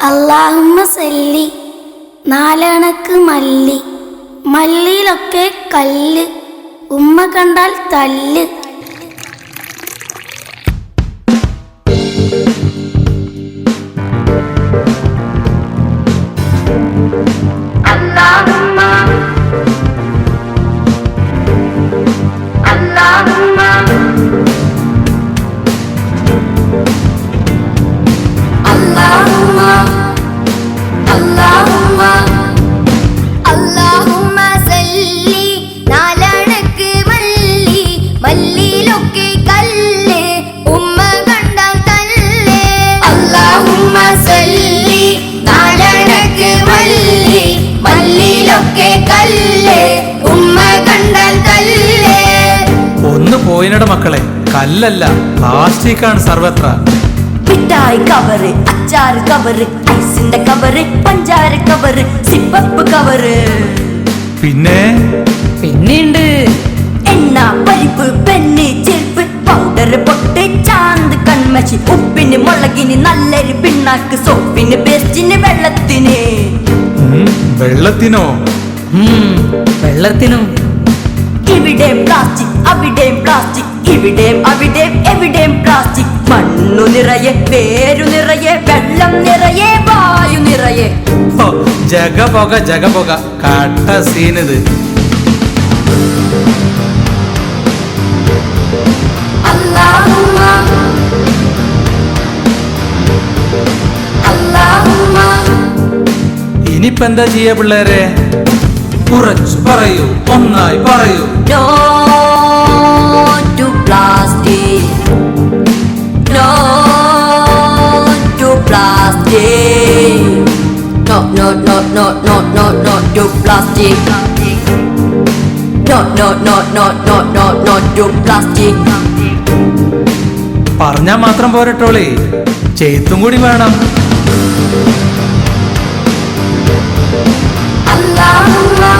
അല്ലാഹുമ്മ സല്ലി നാലണക്ക് മല്ലി, മല്ലിയിലൊക്കെ കല്ല്, ഉമ്മ കണ്ടാൽ തല്ല്. ഒന്ന് പോയിനട മക്കളെ, കല്ലല്ല പ്ലാസ്റ്റിക്കാണ് സർവത്ര. മിഠായി കവറ്, അച്ചാറ് കവറ്, ഐസിന്റെ കവറ്, പഞ്ചാര കവറ്, സിപ്പപ്പ് കവറ്, പിന്നെയുണ്ട് എണ്ണ, പരിപ്പ്, പെന്ന്, ചെരുപ്പ്, പൗഡർ, പൊട്ട്, ചാന്ത്, കൺമശി, ഉപ്പിന്, മുളകിന്, നല്ലൊരു പിണ്ണാക്ക്, സോപ്പിന്, പേസ്റ്റിന്, വെള്ളത്തിന്. വെള്ളത്തിനോ? വെള്ളത്തിനും. ഇവിടെയും പ്ലാസ്റ്റിക്, അവിടെയും പ്ലാസ്റ്റിക്, ഇവിടെയും അവിടെയും എവിടെയും പ്ലാസ്റ്റിക്. മണ്ണു നിറയെ, വേരു നിറയെ, വെള്ളം നിറയെ, വായു നിറയെ. ജഗപൊക ജഗപൊക, കട്ട സീനിത്. ഇനിയിപ്പോ എന്താ ചെയ്യാ പിള്ളേരെ? കുറച്ചു പറയൂ, ഒന്നായി പറയൂ. No to plastic. No to plastic. No, no, no, no, no, no, no to plastic. No, no, no, no, no, no, no to plastic. പറഞ്ഞാ മാത്രം പോരട്ടോളേ, ചെയ്ത്തും കൂടി വേണം. Allahumma